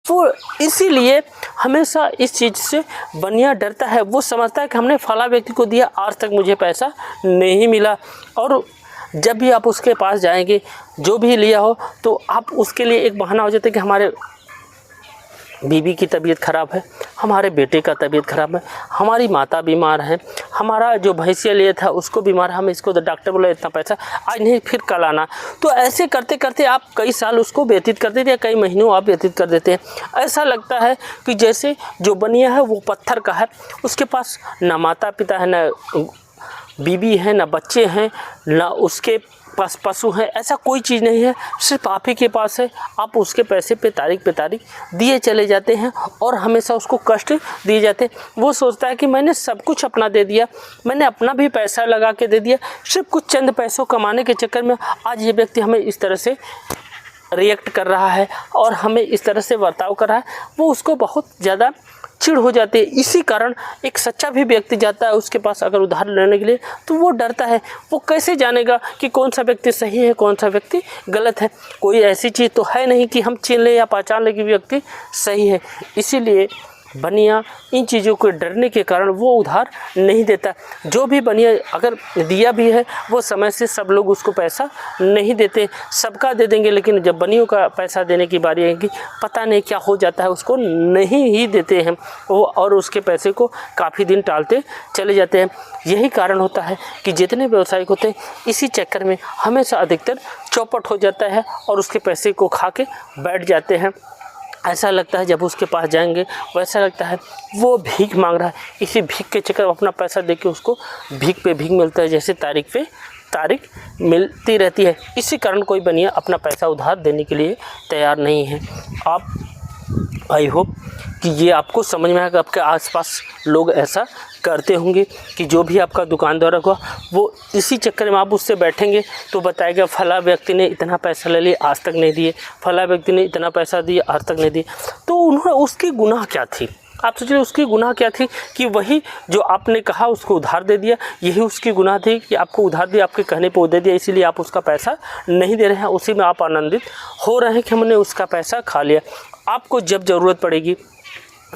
वो इसीलिए हमेशा इस चीज़ से बनिया डरता है। वो समझता है कि हमने फला व्यक्ति को दिया, आज तक मुझे पैसा नहीं मिला। और जब भी आप उसके पास जाएंगे, जो भी लिया हो, तो आप उसके लिए एक बहाना हो जाता है कि हमारे बीवी की तबीयत ख़राब है, हमारे बेटे का तबीयत ख़राब है, हमारी माता बीमार है, हमारा जो भैंसिया लिया था उसको बीमार है, हम इसको डॉक्टर बोला इतना पैसा आज नहीं फिर कल आना। तो ऐसे करते करते आप कई साल उसको व्यतीत कर देते हैं, कई महीनों आप व्यतीत कर देते हैं। ऐसा लगता है कि जैसे जो बनिया है वो पत्थर का है, उसके पास ना माता पिता है, ना बीवी है, ना बच्चे हैं, ना उसके पास पशु है, ऐसा कोई चीज़ नहीं है, सिर्फ आप ही के पास है। आप उसके पैसे पे तारीख दिए चले जाते हैं और हमेशा उसको कष्ट दिए जाते हैं। वो सोचता है कि मैंने सब कुछ अपना दे दिया, मैंने अपना भी पैसा लगा के दे दिया, सिर्फ कुछ चंद पैसों कमाने के चक्कर में आज ये व्यक्ति हमें इस तरह से रिएक्ट कर रहा है और हमें इस तरह से बर्ताव कर रहा है। वो उसको बहुत ज़्यादा चिढ़ हो जाती है। इसी कारण एक सच्चा भी व्यक्ति जाता है उसके पास अगर उधार लेने के लिए, तो वो डरता है। वो कैसे जानेगा कि कौन सा व्यक्ति सही है, कौन सा व्यक्ति गलत है? कोई ऐसी चीज़ तो है नहीं कि हम चिन लें या पहचान लें कि व्यक्ति सही है। इसीलिए बनिया इन चीज़ों को डरने के कारण वो उधार नहीं देता। जो भी बनिया अगर दिया भी है वो समय से सब लोग उसको पैसा नहीं देते, सबका दे देंगे, लेकिन जब बनियों का पैसा देने की बारी आएगी पता नहीं क्या हो जाता है, उसको नहीं ही देते हैं वो और उसके पैसे को काफ़ी दिन टालते चले जाते हैं। यही कारण होता है कि जितने व्यवसायिक होते हैं इसी चक्कर में हमेशा अधिकतर चौपट हो जाता है और उसके पैसे को खा के बैठ जाते हैं। ऐसा लगता है जब उसके पास जाएंगे वैसा लगता है वो भीख मांग रहा है। इसी भीख के चक्कर में अपना पैसा देके उसको भीख पे भीख मिलता है, जैसे तारीख पे तारीख मिलती रहती है। इसी कारण कोई बनिया अपना पैसा उधार देने के लिए तैयार नहीं है। आप आई होप कि ये आपको समझ में आएगा। आपके आसपास लोग ऐसा करते होंगे कि जो भी आपका दुकानदार होगा वो इसी चक्कर में आप उससे बैठेंगे तो बताएगा फला व्यक्ति ने इतना पैसा ले लिया आज तक नहीं दिए, फला व्यक्ति ने इतना पैसा दिया आज तक नहीं दिए। तो उन्होंने उसकी गुनाह क्या थी? आप सोचिए उसकी गुनाह क्या थी कि वही जो आपने कहा उसको उधार दे दिया, यही उसकी गुनाह थी कि आपको उधार दिया, आपके कहने पे वो दे दिया, इसीलिए आप उसका पैसा नहीं दे रहे हैं। उसी में आप आनंदित हो रहे हैं कि हमने उसका पैसा खा लिया। आपको जब ज़रूरत पड़ेगी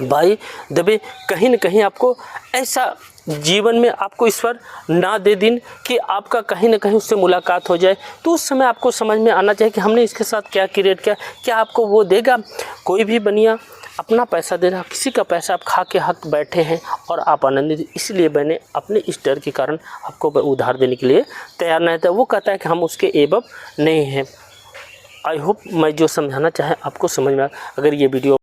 भाई दबे, कहीं न कहीं आपको ऐसा जीवन में आपको ईश्वर ना दे दिन कि आपका कहीं ना कहीं उससे मुलाकात हो जाए, तो उस समय आपको समझ में आना चाहिए कि हमने इसके साथ क्या क्रिएट किया, क्या आपको वो देगा। कोई भी बनिया अपना पैसा दे रहा, किसी का पैसा आप खा के हक बैठे हैं और आप आनंदित, इसलिए मैंने अपने इस डर के कारण आपको उधार देने के लिए तैयार नहीं था। वो कहता है कि हम उसके एबव नहीं हैं। आई होप मैं जो समझाना चाहे आपको समझ में आए। अगर ये वीडियो